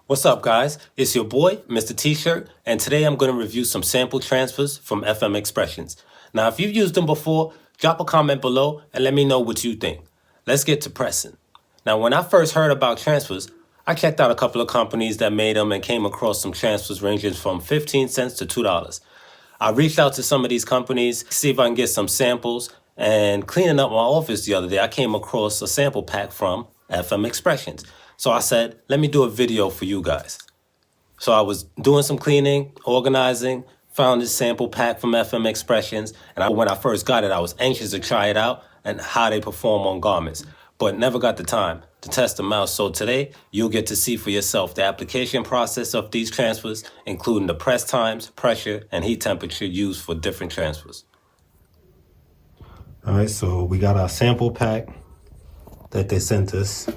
What's up, guys? It's your boy, Mr. T-Shirt, and today I'm going to review some sample transfers from FM Expressions. Now, if you've used them before, drop a comment below and let me know what you think. Let's get to pressing. Now, when I first heard about transfers, I checked out a couple of companies that made them and came across some transfers ranging from 15 cents to $2. I reached out to some of these companies, see if I can get some samples, and cleaning up my office the other day, I came across a sample pack from FM Expressions. So I said, let me do a video for you guys. So I was doing some cleaning, organizing, found this sample pack from FM Expressions, and when I first got it, I was anxious to try it out and how they perform on garments, but never got the time to test them out. So today, you'll get to see for yourself the application process of these transfers, including the press times, pressure, and heat temperature used for different transfers. All right, so we got our sample pack that they sent us,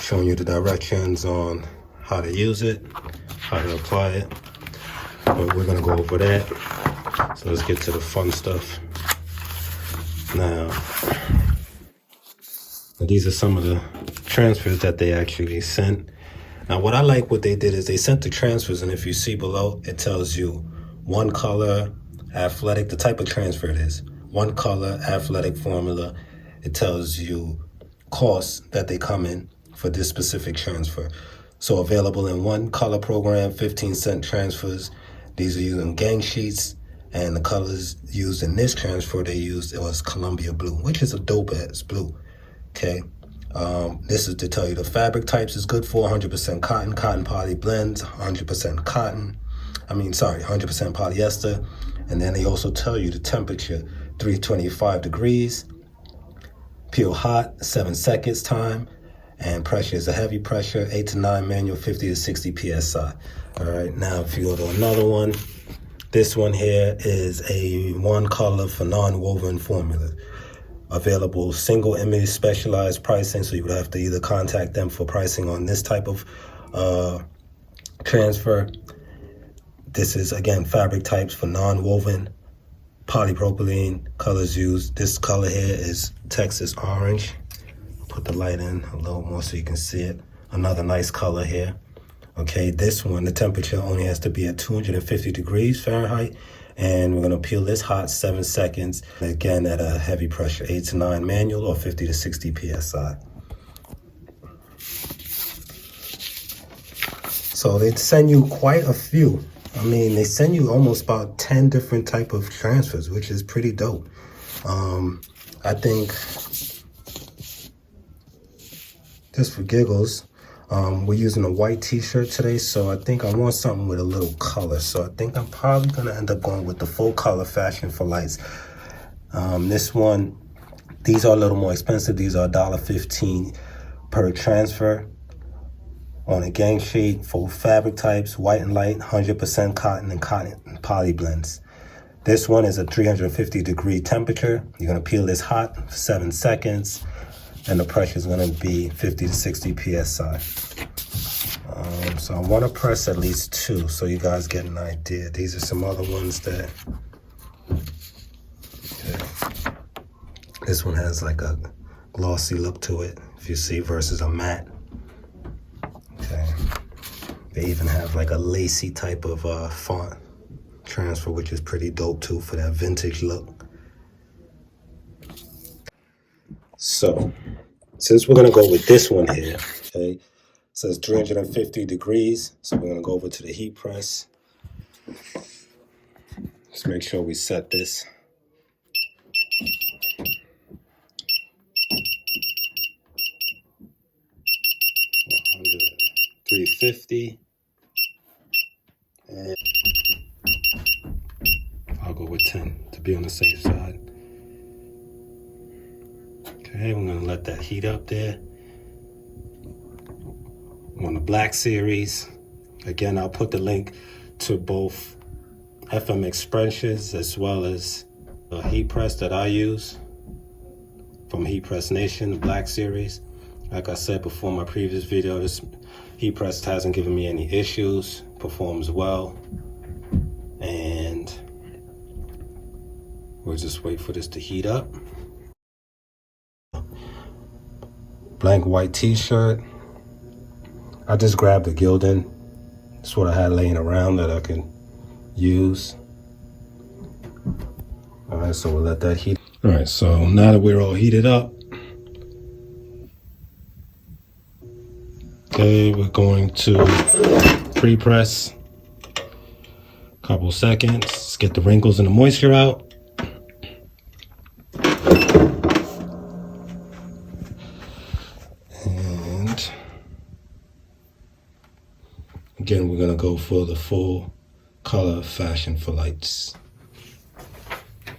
showing you the directions on how to use it, how to apply it. But we're gonna go over that. So let's get to the fun stuff. Now, these are some of the transfers that they actually sent. Now, what I like what they did is they sent the transfers, and if you see below, it tells you one color, athletic, the type of transfer it is. One color, athletic formula. It tells you costs that they come in for this specific transfer. So available in one color program, 15-cent transfers. These are using gang sheets, and the colors used in this transfer it was Columbia blue, which is a dope ass blue. Okay. This is to tell you the fabric types is good for 100% cotton poly blends, 100%100% polyester. And then they also tell you the temperature, 325 degrees, peel hot, 7 seconds time, and pressure is a heavy pressure, 8 to 9 manual, 50 to 60 PSI. All right, now if you go to another one, this one here is a one color for non-woven formula. Available single image specialized pricing, so you would have to either contact them for pricing on this type of transfer. This is, again, fabric types for non-woven, polypropylene, colors used. This color here is Texas orange. Put the light in a little more so you can see it. Another nice color here. Okay, this one, the temperature only has to be at 250 degrees Fahrenheit. And we're gonna peel this hot, 7 seconds. Again, at a heavy pressure, 8 to 9 manual or 50 to 60 PSI. So they send you quite a few. I mean, they send you almost about 10 different type of transfers, which is pretty dope. I think, just for giggles, we're using a white t-shirt today, so I think I want something with a little color. So I think I'm probably gonna end up going with the full color Fashion for Lights. This one, these are a little more expensive. These are $1.15 per transfer. On a gang sheet, full fabric types, white and light, 100% cotton and poly blends. This one is a 350 degree temperature. You're gonna peel this hot for 7 seconds, and the pressure is gonna be 50 to 60 PSI. So I wanna press at least 2 so you guys get an idea. These are some other ones that, okay. This one has like a glossy look to it, if you see, versus a matte. Okay. They even have like a lacy type of font transfer, which is pretty dope too for that vintage look. So, since we're gonna go with this one here, okay, it says 350 degrees, so we're gonna go over to the heat press. Let's make sure we set this. 350, and I'll go with 10 to be on the safe side. Okay, we're gonna let that heat up there. On the Black Series, again, I'll put the link to both FM Expressions as well as the heat press that I use from Heat Press Nation, the Black Series. Like I said before in my previous video, this heat press hasn't given me any issues, performs well, and we'll just wait for this to heat up. Blank white t-shirt, I just grabbed the Gildan. It's what I had laying around that I can use. All right, so we'll let that heat. All right, so now that we're all heated up, okay, we're going to pre-press a couple seconds. Let's get the wrinkles and the moisture out. And again, we're gonna go for the full color Fashion for Lights.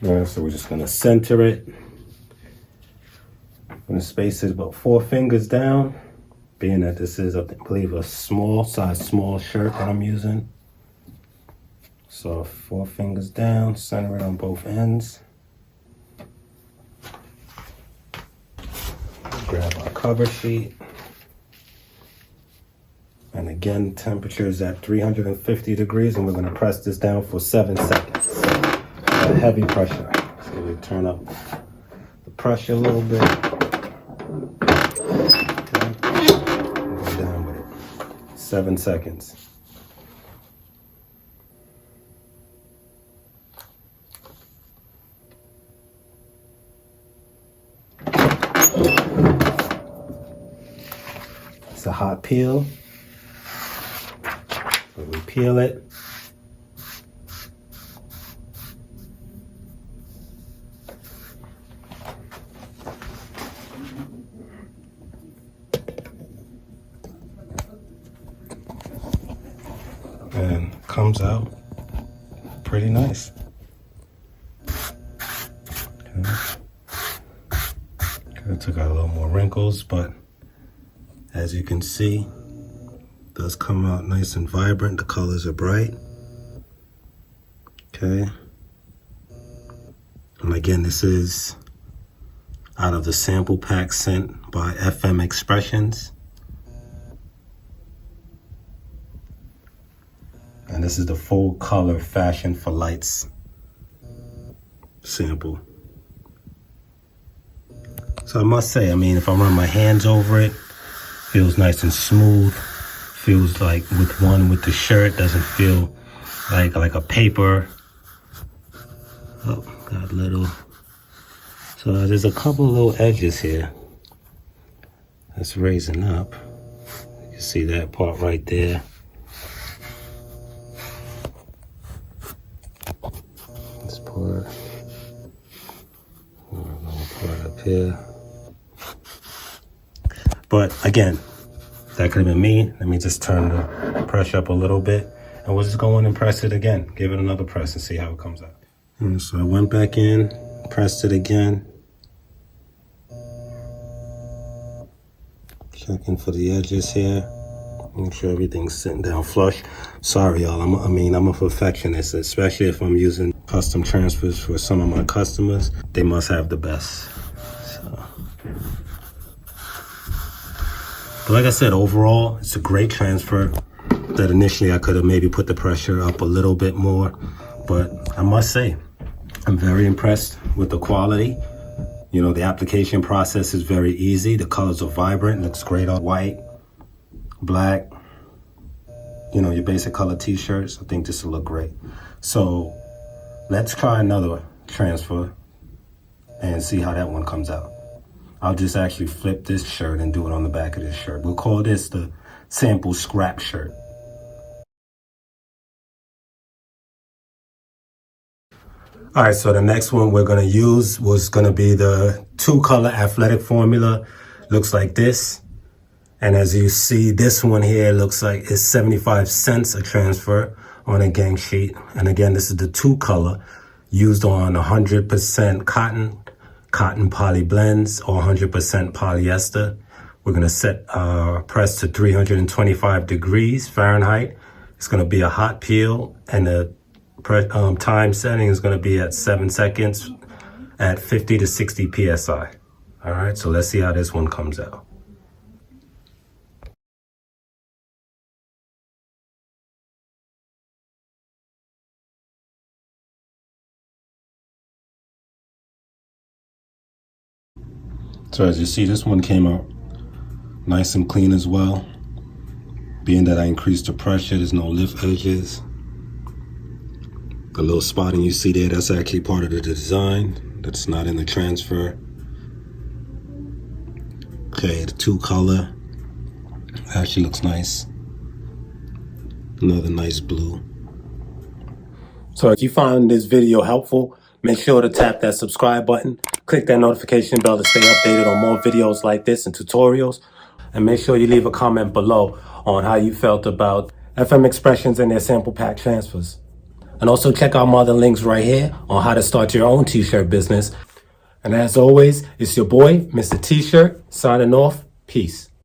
All right, so we're just gonna center it. I'm gonna space it about 4 fingers down, being that this is, I believe, a small shirt that I'm using. So 4 fingers down, center it on both ends. Grab our cover sheet. And again, temperature is at 350 degrees, and we're gonna press this down for 7 seconds. A heavy pressure. So we turn up the pressure a little bit. Okay. Go down with it. 7 seconds. It's a hot peel. So we peel it. And comes out pretty nice. Okay. It took out a little more wrinkles, but as you can see, it does come out nice and vibrant. The colors are bright. Okay. And again, this is out of the sample pack sent by FM Expressions. And this is the full color Fashion for Lights sample. So I must say, I mean, if I run my hands over it, feels nice and smooth. Feels like with the shirt, doesn't feel like a paper. Oh, got a little. So there's a couple little edges here that's raising up. You can see that part right there. This part. Another part up here. But again, that could have been me. Let me just turn the pressure up a little bit, and we'll just go in and press it again. Give it another press and see how it comes out. And so I went back in, pressed it again. Checking for the edges here. Make sure everything's sitting down flush. Sorry, y'all. I'm a perfectionist, especially if I'm using custom transfers for some of my customers. They must have the best. So. But like I said, overall, it's a great transfer. That initially I could have maybe put the pressure up a little bit more, but I must say, I'm very impressed with the quality. You know, the application process is very easy. The colors are vibrant, looks great on white, black, you know, your basic color t-shirts. I think this will look great. So let's try another transfer and see how that one comes out. I'll just actually flip this shirt and do it on the back of this shirt. We'll call this the sample scrap shirt. All right, so the next one we're gonna use was gonna be the 2-color athletic formula. Looks like this. And as you see, this one here looks like it's 75 cents a transfer on a gang sheet. And again, this is the 2-color used on 100% cotton poly blends or 100% polyester. We're gonna set press to 325 degrees Fahrenheit. It's gonna be a hot peel, and the time setting is gonna be at 7 seconds at 50 to 60 PSI. All right, so let's see how this one comes out. So as you see, this one came out nice and clean as well. Being that I increased the pressure, there's no lift edges. The little spotting you see there, that's actually part of the design. That's not in the transfer. Okay, the 2-color actually looks nice. Another nice blue. So if you found this video helpful, make sure to tap that subscribe button, click that notification bell to stay updated on more videos like this and tutorials, and make sure you leave a comment below on how you felt about FM Expressions and their sample pack transfers. And also check out my other links right here on how to start your own t-shirt business. And as always, it's your boy, Mr. T-Shirt, signing off. Peace.